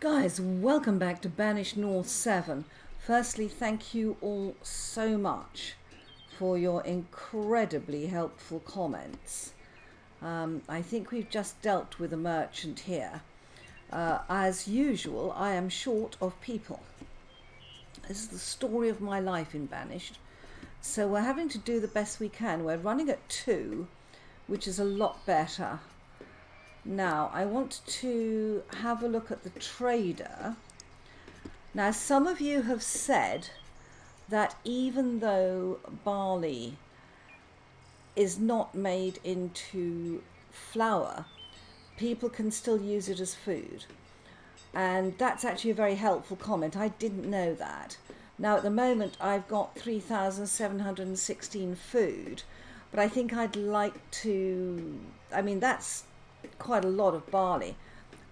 Guys, welcome back to Banished North 7. Firstly, thank you all so much for your incredibly helpful comments. I think we've just dealt with a merchant here. As usual, I am short of people. This is the story of my life in Banished. So we're having to do the best we can. We're running at 2, which is a lot better. Now, I want to have a look at the trader. Now, some of you have said that even though barley is not made into flour, people can still use it as food. And that's actually a very helpful comment. I didn't know that. Now, at the moment, I've got 3,716 food, but I think I'd like to, that's quite a lot of barley.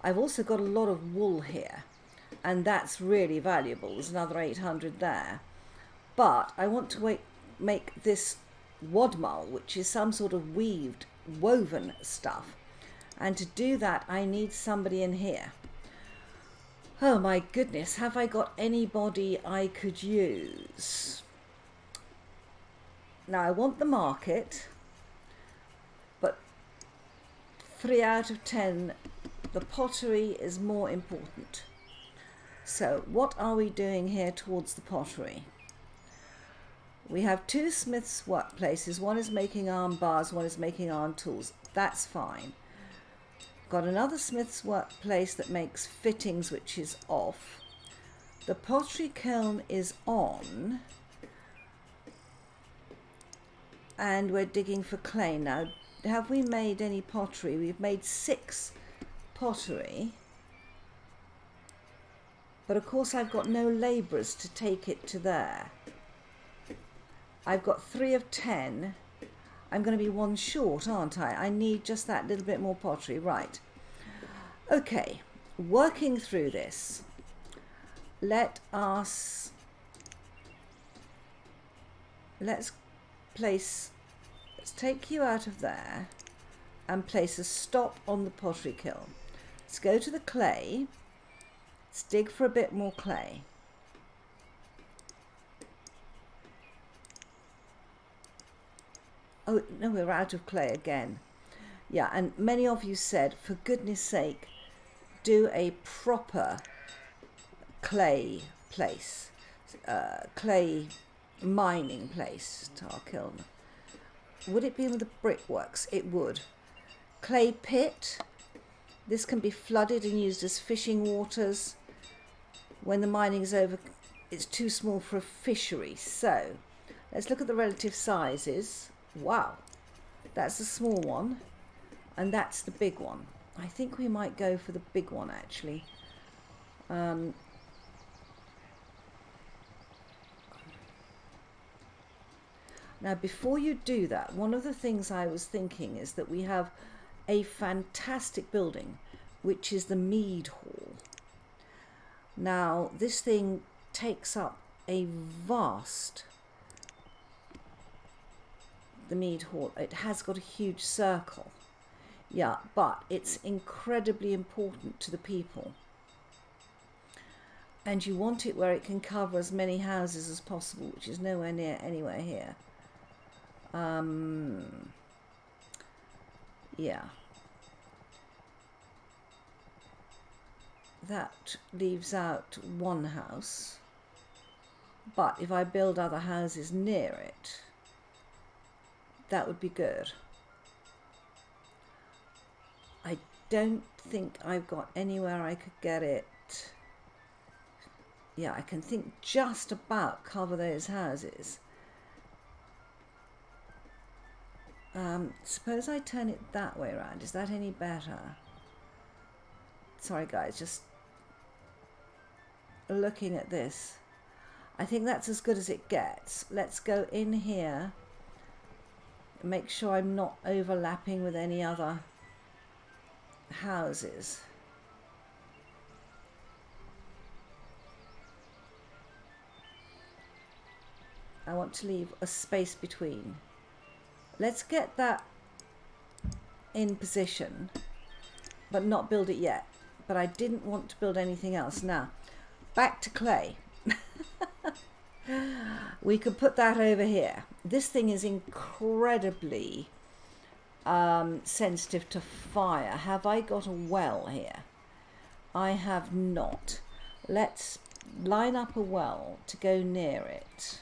I've also got a lot of wool here, and that's really valuable. There's another 800 there. But I want to make this wadmal, which is some sort of woven stuff. And to do that, I need somebody in here. Oh my goodness, have I got anybody I could use? Now, I want the market, but 3 out of 10, the pottery is more important. So what are we doing here towards the pottery? We have 2 smiths' workplaces. One is making iron bars, one is making iron tools. That's fine. Got another smith's workplace that makes fittings, which is off. The pottery kiln is on. And we're digging for clay. Now, have we made any pottery? We've made 6 pottery. But of course I've got no labourers to take it to there. I've got 3 of 10. I'm going to be 1 short, aren't I? I need just that little bit more pottery. Right. Okay. Working through this. Let's take you out of there and place a stop on the pottery kiln. Let's go to the clay. Let's dig for a bit more clay. Oh, no, we're out of clay again. Yeah, and many of you said, for goodness sake, do a proper clay place, clay mining place, tar kiln. Would it be with the brickworks? It would. Clay pit. This can be flooded and used as fishing waters. When the mining is over, it's too small for a fishery. So, let's look at the relative sizes. Wow, that's the small one, and that's the big one. I think we might go for the big one, actually. Now, before you do that, one of the things I was thinking is that we have a fantastic building, which is the mead hall. Now, this thing takes up a vast, the mead hall. It has got a huge circle. Yeah, but it's incredibly important to the people. And you want it where it can cover as many houses as possible, which is nowhere near anywhere here. Yeah. That leaves out 1 house. But if I build other houses near it, that would be good. I don't think I've got anywhere I could get it. Yeah, I can think just about cover those houses. Suppose I turn it that way around. Is that any better? Sorry guys, just looking at this. I think that's as good as it gets. Let's go in here. Make sure I'm not overlapping with any other houses. I want to leave a space between. Let's get that in position, but not build it yet. but I didn't want to build anything else. Now, back to clay. We could put that over here. This thing is incredibly sensitive to fire. Have I got a well here? I have not. Let's line up a well to go near it.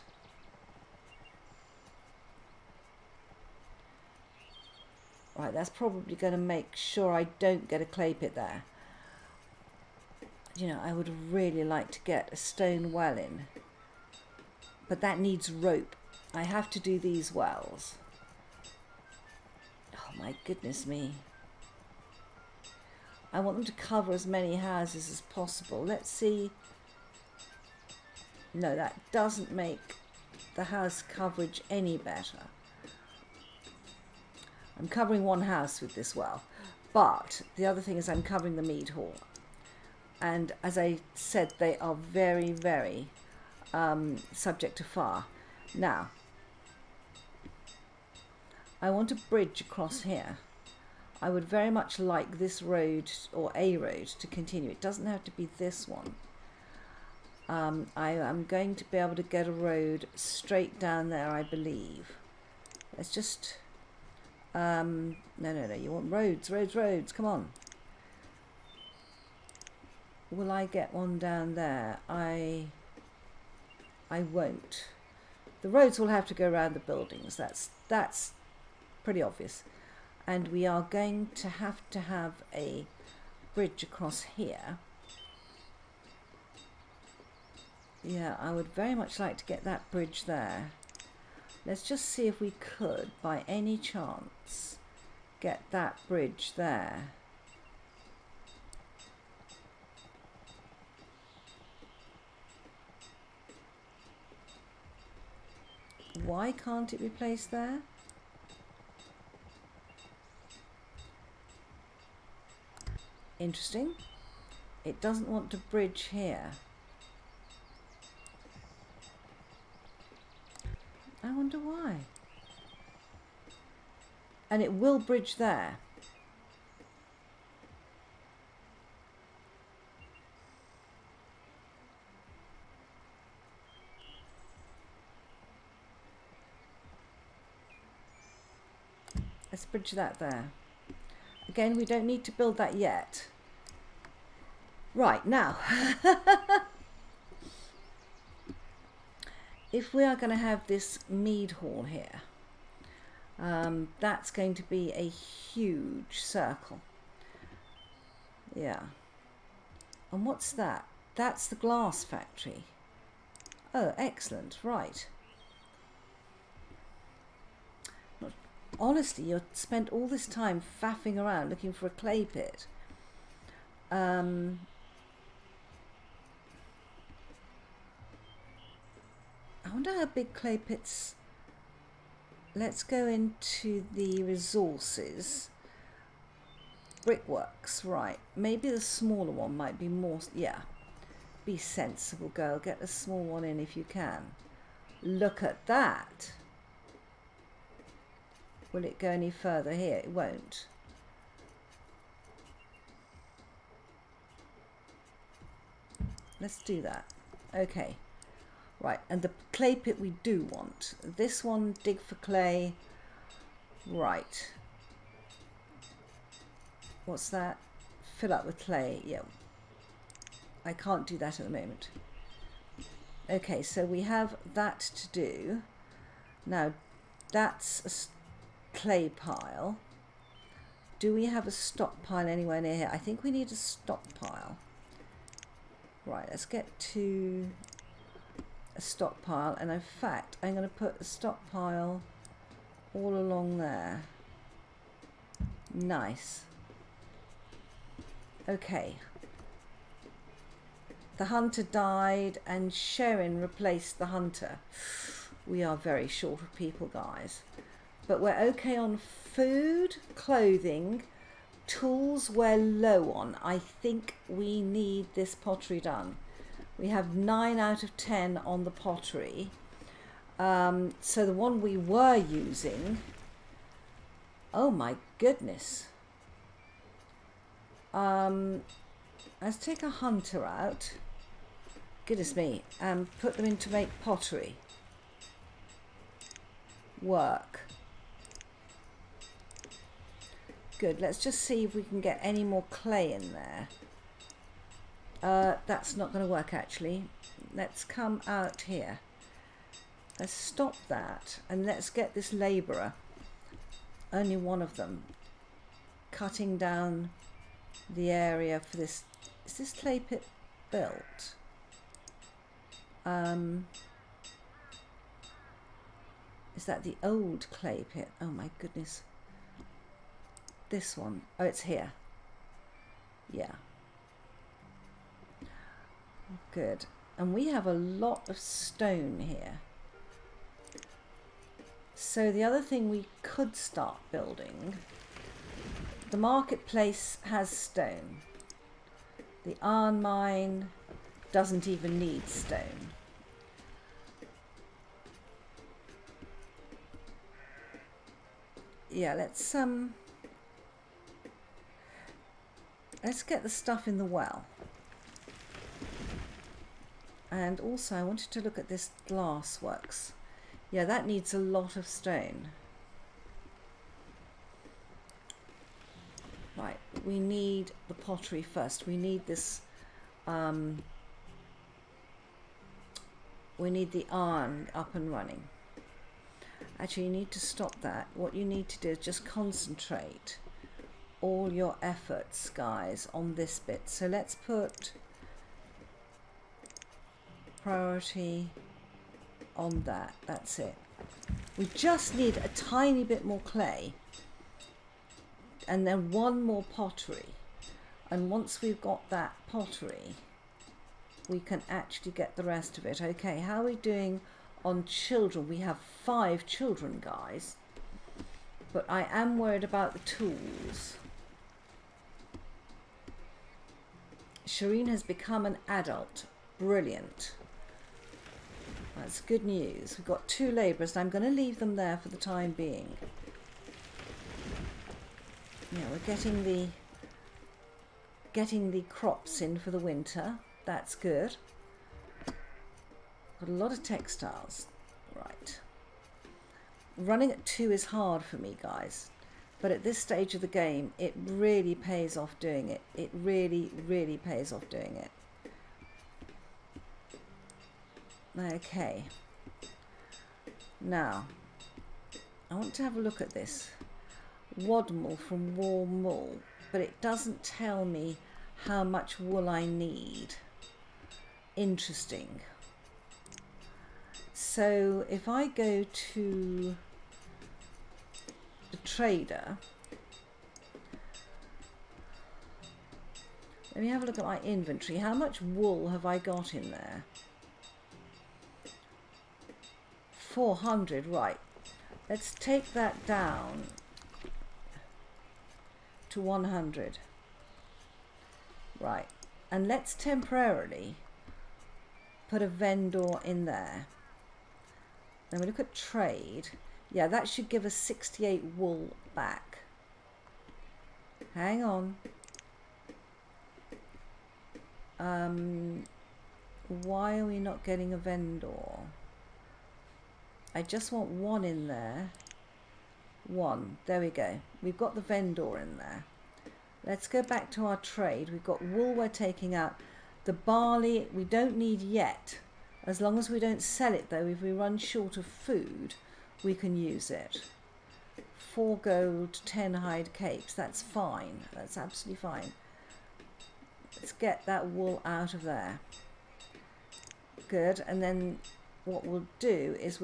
Right, that's probably going to make sure I don't get a clay pit there. You know, I would really like to get a stone well in, but that needs rope. I have to do these wells. Oh my goodness me. I want them to cover as many houses as possible. Let's see. No, that doesn't make the house coverage any better. I'm covering one house with this well, but the other thing is I'm covering the mead hall. And as I said, they are very, very subject to fire. Now, I want a bridge across here. I would very much like this road, or a road, to continue. It doesn't have to be this one. I am going to be able to get a road straight down there, I believe. Let's just... no, you want roads, roads, come on. Will I get one down there? I won't. The roads will have to go around the buildings. That's pretty obvious. And we are going to have a bridge across here. Yeah, I would very much like to get that bridge there. Let's just see if we could, by any chance, get that bridge there. Why can't it be placed there? Interesting. It doesn't want to bridge here. I wonder why. And it will bridge there. Let's bridge that there. Again, we don't need to build that yet. Right, now. If we are going to have this mead hall here, that's going to be a huge circle. Yeah. And what's that? That's the glass factory. Oh, excellent. Right. Honestly, you've spent all this time faffing around looking for a clay pit. I wonder how big clay pits... Let's go into the resources. Brickworks, right. Maybe the smaller one might be more... Yeah. Be sensible, girl. Get a small one in if you can. Look at that. Will it go any further here? It won't. Let's do that. Okay. Right, and the clay pit we do want. This one, dig for clay. Right. What's that? Fill up with clay. Yeah. I can't do that at the moment. Okay, so we have that to do. Now, that's a clay pile. Do we have a stockpile anywhere near here? I think we need a stockpile. Right, let's get to a stockpile, and in fact I'm going to put a stockpile all along there. Nice. Okay. The hunter died and Sharon replaced the hunter. We are very short of people, guys. But we're okay on food, clothing, tools we're low on. I think we need this pottery done. We have 9 out of 10 on the pottery. So the one we were using, oh my goodness. Let's take a hunter out. Goodness me. And put them in to make pottery. Work. Good. Let's just see if we can get any more clay in there. That's not going to work actually. Let's come out here. Let's stop that and let's get this labourer, only one of them, cutting down the area for this. Is this clay pit built? Is that the old clay pit? Oh my goodness. This one. Oh, it's here. Yeah. Good. And we have a lot of stone here. So the other thing we could start building, the marketplace has stone. The iron mine doesn't even need stone. Yeah, let's get the stuff in the well. And also I wanted to look at this glass works. Yeah, that needs a lot of stone. Right, we need the pottery first. We need this, we need the iron up and running. Actually, you need to stop that. What you need to do is just concentrate all your efforts, guys, on this bit. So let's put priority on that. That's it. We just need a tiny bit more clay and then one more pottery, and once we've got that pottery we can actually get the rest of it. Okay, how are we doing on children? We have 5 children, guys, but I am worried about the tools. Shireen has become an adult. Brilliant. That's good news. We've got 2 labourers and I'm going to leave them there for the time being. Yeah, we're getting the crops in for the winter. That's good. Got a lot of textiles. Right. Running at 2 is hard for me, guys. But at this stage of the game, it really pays off doing it. It really, really pays off doing it. Okay, now I want to have a look at this wadmal from warm wool, but it doesn't tell me how much wool I need. Interesting. So if I go to the trader, let me have a look at my inventory. How much wool have I got in there? 400, right. Let's take that down to 100. Right, and let's temporarily put a vendor in there. Then we look at trade. Yeah, that should give us 68 wool back. Hang on. Why are we not getting a vendor? I just want 1 in there. 1. There we go. We've got the vendor in there. Let's go back to our trade. We've got wool we're taking out. The barley we don't need yet. As long as we don't sell it though, if we run short of food, we can use it. 4 gold, 10 hide capes. That's fine. That's absolutely fine. Let's get that wool out of there. Good. And then what we'll do is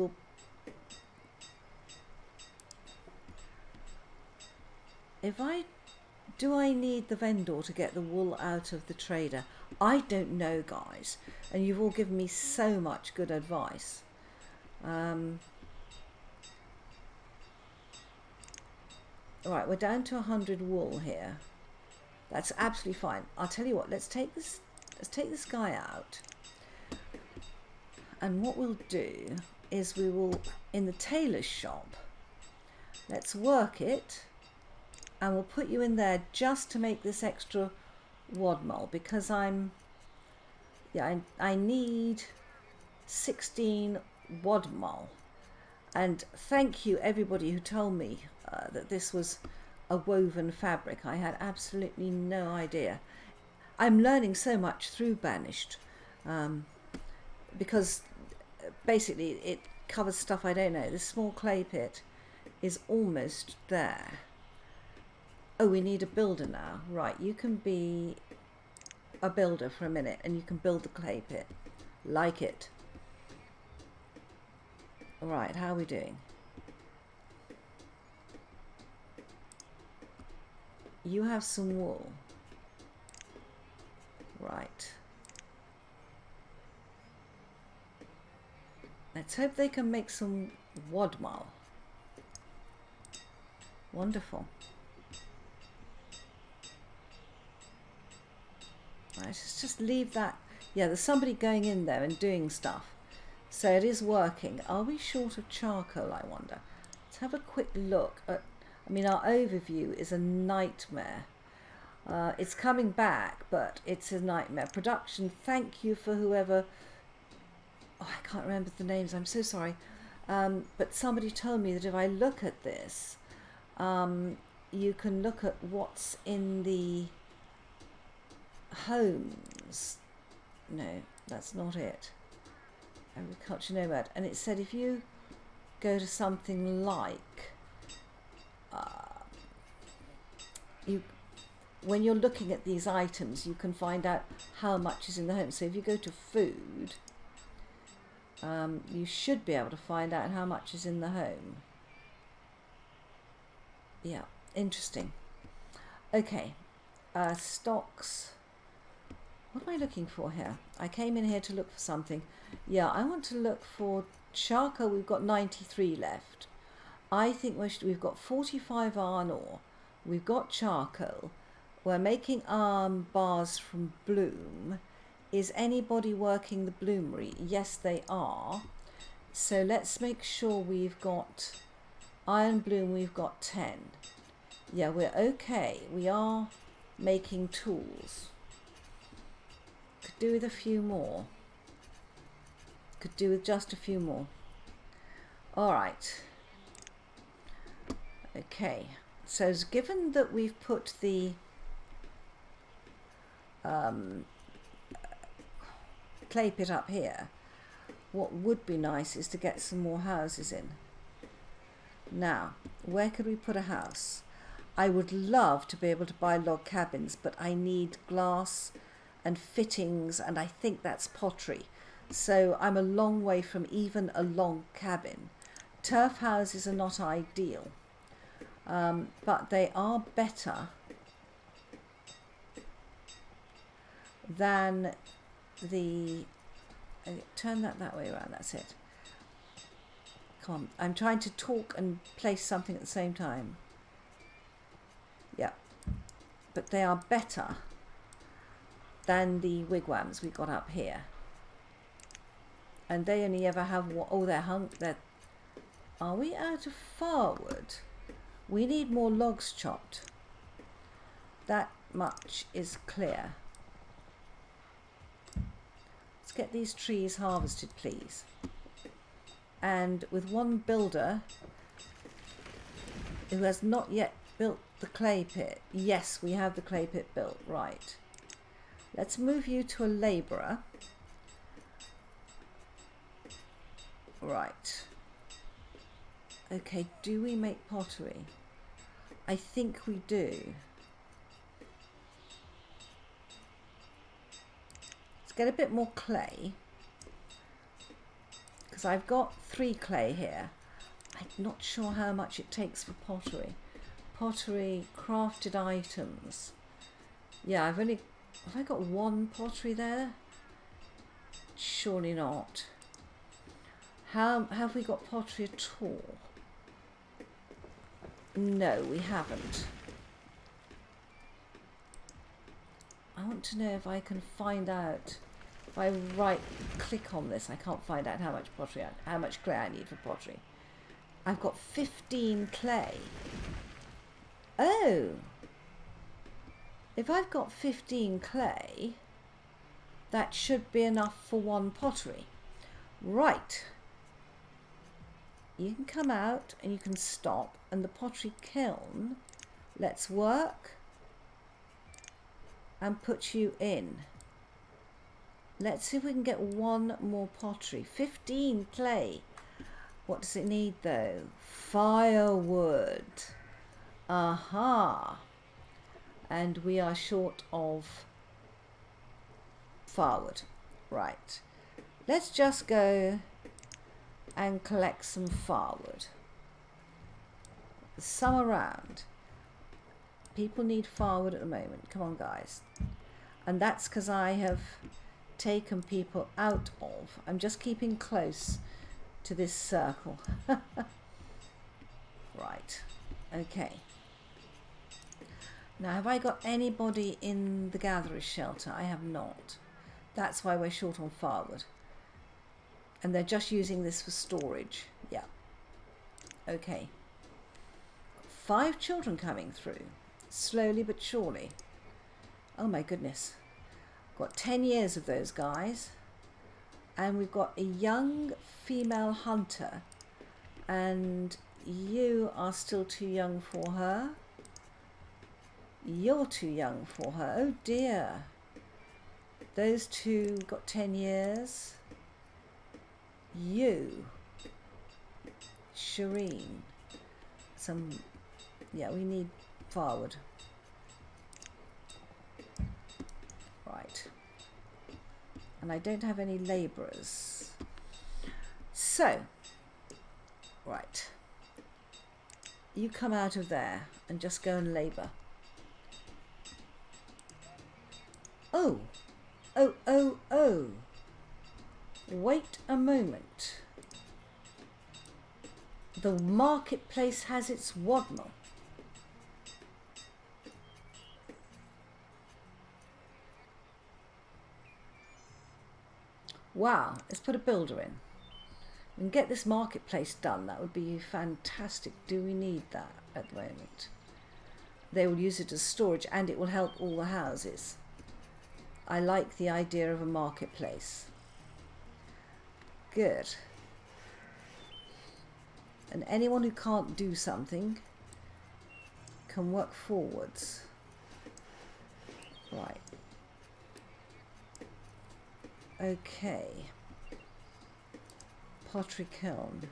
do I need the vendor to get the wool out of the trader? I don't know, guys, and you've all given me so much good advice. All right, we're down to 100 wool here. That's absolutely fine. I'll tell you what, let's take this guy out, and what we'll do is we will, in the tailor's shop, let's work it. And we'll put you in there just to make this extra wadmal because I need 16 wadmal. And thank you everybody who told me that this was a woven fabric. I had absolutely no idea. I'm learning so much through Banished because basically it covers stuff I don't know. This small clay pit is almost there. Oh, we need a builder now. Right, you can be a builder for a minute and you can build the clay pit. Like it. Right, how are we doing? You have some wool. Right. Let's hope they can make some wadmal. Wonderful. Right, let's just leave that. Yeah, there's somebody going in there and doing stuff. So it is working. Are we short of charcoal, I wonder? Let's have a quick look at, I mean, our overview is a nightmare. It's coming back, but it's a nightmare. Production, thank you for whoever, oh, I can't remember the names, I'm so sorry. But somebody told me that if I look at this, you can look at what's in the homes. No, that's not it. Agriculture Nomad. And it said if you go to something like when you're looking at these items, you can find out how much is in the home. So if you go to food, you should be able to find out how much is in the home. Yeah, interesting. Okay, stocks. What am I looking for here? I came in here to look for something. Yeah, I want to look for charcoal. We've got 93 left. I think we've got 45 iron ore. We've got charcoal. We're making bars from bloom. Is anybody working the bloomery? Yes, they are. So let's make sure we've got iron bloom. We've got 10. Yeah, we're okay. We are making tools. Could do with a few more. Could do with just a few more. All right. Okay. So given that we've put the clay pit up here, what would be nice is to get some more houses in. Now, where could we put a house? I would love to be able to buy log cabins, but I need glass and fittings, and I think that's pottery. So I'm a long way from even a log cabin. Turf houses are not ideal, but they are better than the... turn that way around, that's it. Come on, I'm trying to talk and place something at the same time. Yeah, but they are better than the wigwams we got up here, and they only ever have what? Oh, they're are we out of firewood? We need more logs chopped. That much is clear. Let's get these trees harvested, please. And with one builder who has not yet built the clay pit. Yes, we have the clay pit built, right. Let's move you to a labourer. Right. Okay, do we make pottery? I think we do. Let's get a bit more clay, because I've got 3 clay here. I'm not sure how much it takes for pottery. Pottery, crafted items. Yeah, have I got 1 pottery there? Surely not. Have we got pottery at all? No, we haven't. I want to know if I can find out. If I right click on this, I can't find out how much pottery, how much clay I need for pottery. I've got 15 clay. Oh. If I've got 15 clay, that should be enough for one pottery. Right. You can come out and you can stop, and the pottery kiln, let's work and put you in. Let's see if we can get one more pottery. 15 clay. What does it need though? Firewood. Aha. And we are short of firewood. Right. Let's just go and collect some firewood. There's some around. People need firewood at the moment. Come on, guys. And that's because I have taken people out of. I'm just keeping close to this circle. Right. Okay. Now, have I got anybody in the gatherer's shelter? I have not. That's why we're short on firewood. And they're just using this for storage. Yeah. Okay. 5 children coming through. Slowly but surely. Oh my goodness. Got 10 years of those guys. And we've got a young female hunter. And you are still too young for her. You're too young for her. Oh dear. Those two got 10 years. You. Shireen. Yeah, we need firewood. Right. And I don't have any labourers. So, right. You come out of there and just go and labour. Oh. Oh, oh, oh. Wait a moment. The marketplace has its wadmal. Wow, let's put a builder in and get this marketplace done. That would be fantastic. Do we need that at the moment? They will use it as storage and it will help all the houses. I like the idea of a marketplace. Good. And anyone who can't do something can work forwards. Right. Okay. Pottery kiln.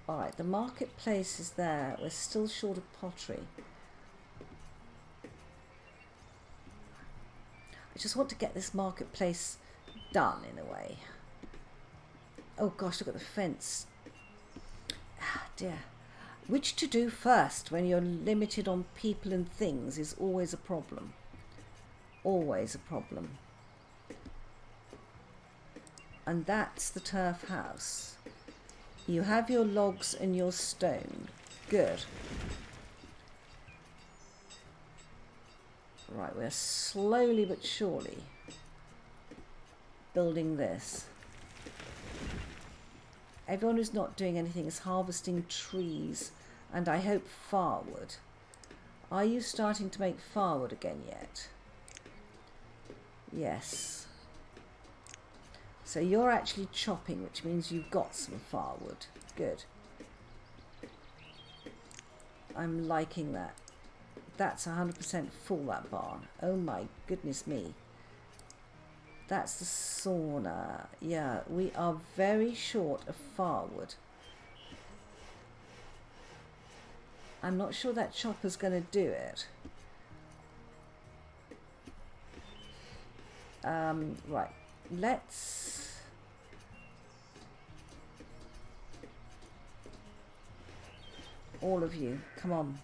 Alright, the marketplace is there. We're still short of pottery. I just want to get this marketplace done in a way. Oh gosh, look at the fence. Ah, dear. Which to do first when you're limited on people and things is always a problem. Always a problem. And that's the turf house. You have your logs and your stone. Good. Right, we're slowly but surely building this. Everyone who's not doing anything is harvesting trees and I hope firewood. Are you starting to make firewood again yet? Yes. So you're actually chopping, which means you've got some firewood. Good. I'm liking that. That's 100% full, that barn. Oh my goodness me. That's the sauna. Yeah, we are very short of firewood. I'm not sure that chopper's going to do it. Right, let's... All of you, come on.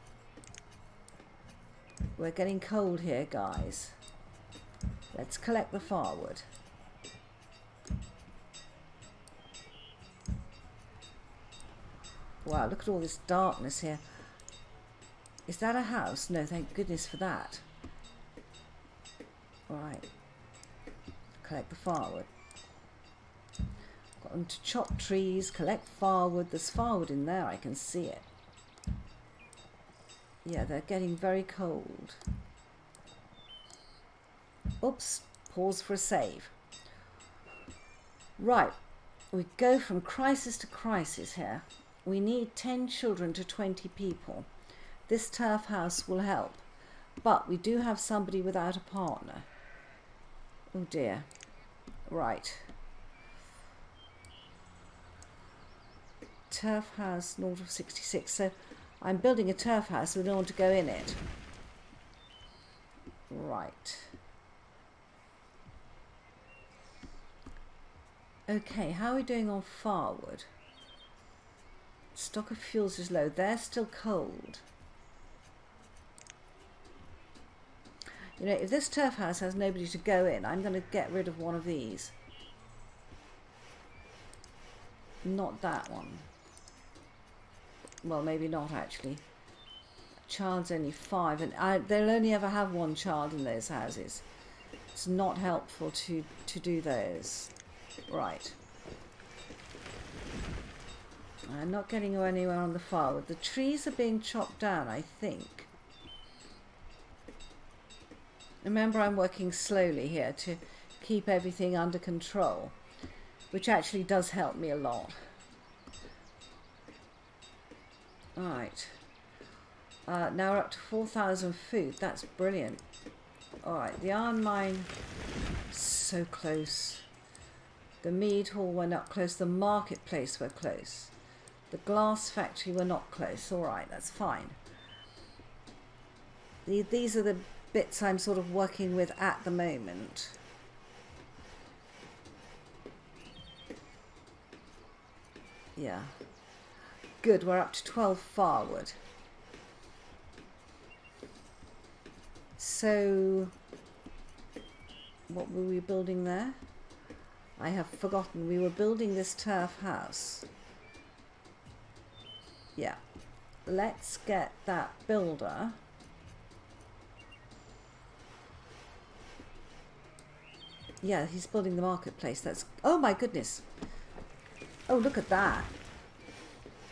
We're getting cold here, guys. Let's collect the firewood. Wow, look at all this darkness here. Is that a house? No, thank goodness for that. Right. Collect the firewood. Got them to chop trees, collect firewood. There's firewood in there, I can see it. Yeah, they're getting very cold. Oops, pause for a save. Right, we go from crisis to crisis here. We need 10 children to 20 people. This turf house will help, but we do have somebody without a partner. Oh dear. Right. Turf house north of 66. So I'm building a turf house, so we don't want to go in it. Right. Okay, how are we doing on firewood? Stock of fuels is low. They're still cold. You know, if this turf house has nobody to go in, I'm going to get rid of one of these. Not that one. Well, maybe not actually. Child's only 5, and they'll only ever have one child in those houses. It's not helpful to do those. Right. I'm not getting anywhere on the firewood. The trees are being chopped down, I think. Remember, I'm working slowly here to keep everything under control, which actually does help me a lot. Alright. Now we're up to 4,000 food. That's brilliant. Alright, the iron mine, so close. The mead hall, we're not close. The marketplace, we're close. The glass factory, we're not close. Alright, that's fine. These are the bits I'm sort of working with at the moment. Yeah. Good, we're up to 12 firewood. So, what were we building there? I have forgotten. We were building this turf house. Yeah. Let's get that builder. Yeah, he's building the marketplace. That's... Oh my goodness. Oh, look at that.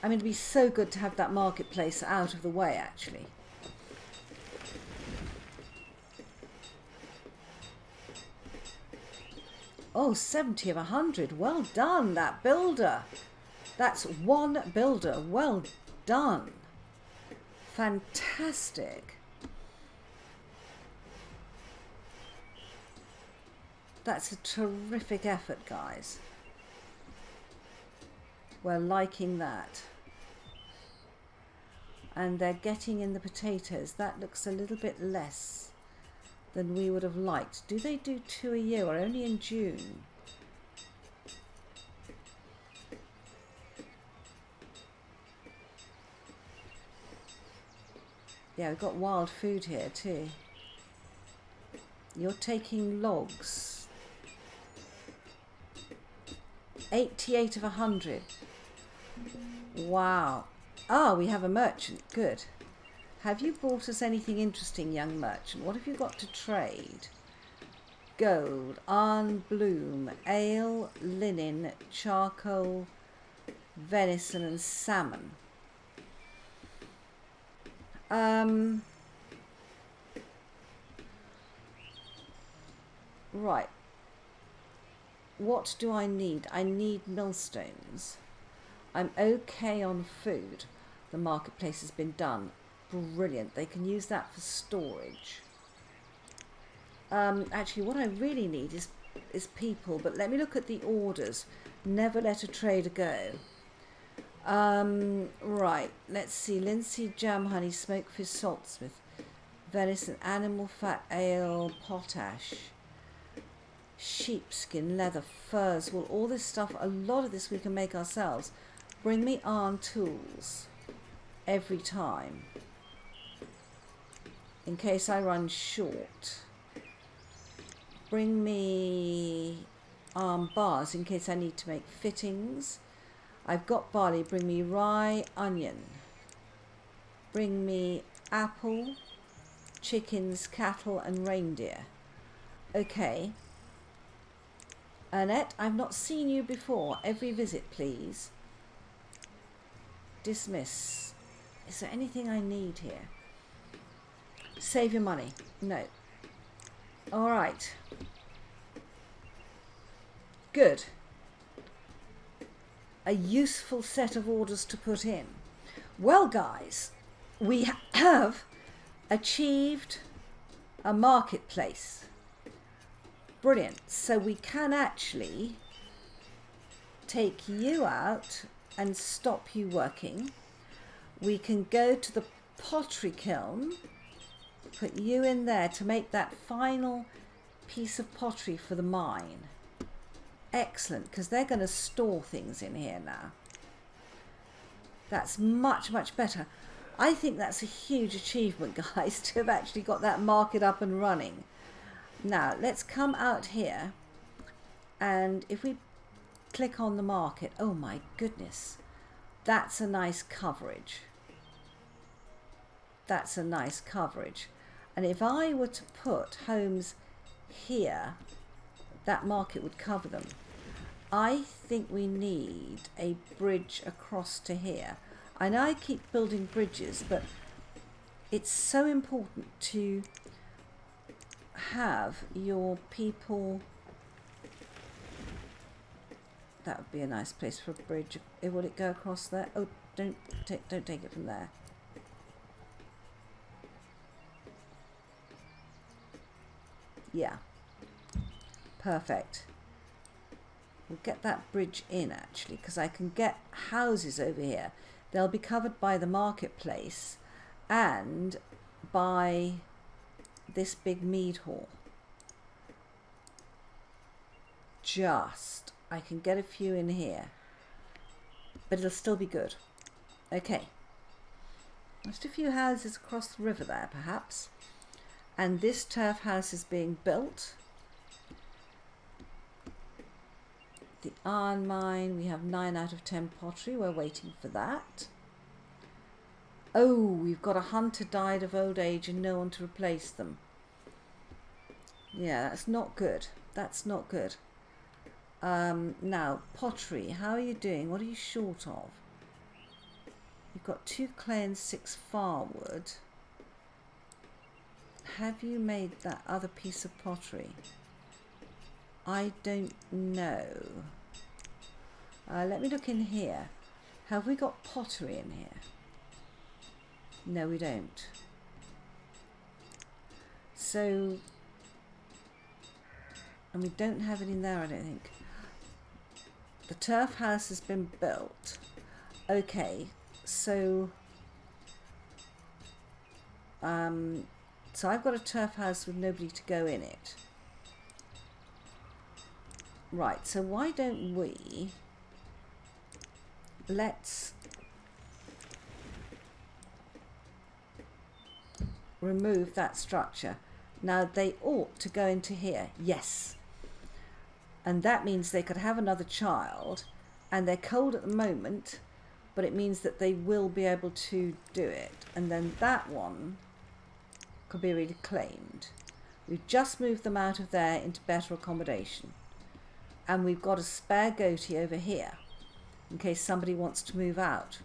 I mean, it'd be so good to have that marketplace out of the way, actually. Oh, 70 of 100. Well done, that builder. That's one builder. Well done. Fantastic. That's a terrific effort, guys. We're liking that. And they're getting in the potatoes. That looks a little bit less than we would have liked. Do they do 2 a year or only in June? Yeah, we've got wild food here too. You're taking logs. 88 of 100. Wow. Ah, we have a merchant. Good. Have you brought us anything interesting, young merchant? What have you got to trade? Gold, iron bloom, ale, linen, charcoal, venison and salmon. Right. What do I need? I need millstones. I'm okay on food. The marketplace has been done. Brilliant. They can use that for storage. Actually, what I really need is people. But let me look at the orders. Never let a trader go. Right. Let's see. Linseed, jam, honey, smoked fish, saltsmith, venison, animal fat, ale, potash, sheepskin, leather, furs. Well, all this stuff, a lot of this we can make ourselves. Bring me iron tools every time in case I run short. Bring me arm bars in case I need to make fittings. I've got barley. Bring me rye, onion. Bring me apple, chickens, cattle and reindeer. Okay. Annette, I've not seen you before. Every visit, please. Dismiss. Is there anything I need here? Save your money. No. All right. Good. A useful set of orders to put in. Well, guys, we have achieved a marketplace. Brilliant. So we can actually take you out and stop you working. We can go to the pottery kiln, put you in there to make that final piece of pottery for the mine. Excellent, because they're going to store things in here now. That's much, much better. I think that's a huge achievement, guys, to have actually got that market up and running. Now, let's come out here, and if we click on the market, oh my goodness, that's a nice coverage. That's a nice coverage. And if I were to put homes here, that market would cover them. I think we need a bridge across to here. I know I keep building bridges, but it's so important to have your people. That would be a nice place for a bridge. Will it go across there? Oh, don't take it from there. Yeah. Perfect. We'll get that bridge in actually, because I can get houses over here. They'll be covered by the marketplace and by this big mead hall. I can get a few in here, but it'll still be good. Okay. Just a few houses across the river there, perhaps. And this turf house is being built. The iron mine, we have 9 out of 10 pottery. We're waiting for that. Oh, we've got a hunter died of old age and no one to replace them. Yeah, that's not good. That's not good. Now, pottery, how are you doing? What are you short of? You've got 2 clay and 6 firewood. Have you made that other piece of pottery? I don't know. Let me look in here. Have we got pottery in here? No, we don't. So, and we don't have it in there, I don't think. The turf house has been built. Okay, so I've got a turf house with nobody to go in it. Right, so why don't we, let's remove that structure. Now they ought to go into here, yes. And that means they could have another child, and they're cold at the moment, but it means that they will be able to do it. And then that one could be reclaimed. We've just moved them out of there into better accommodation. And we've got a spare goatee over here in case somebody wants to move out.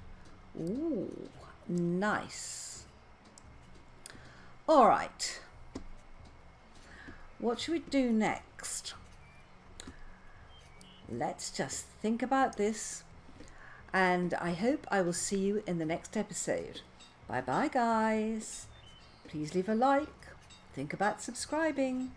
Ooh, nice. All right. What should we do next? Let's just think about this. And I hope I will see you in the next episode. Bye bye, guys. Please leave a like. Think about subscribing.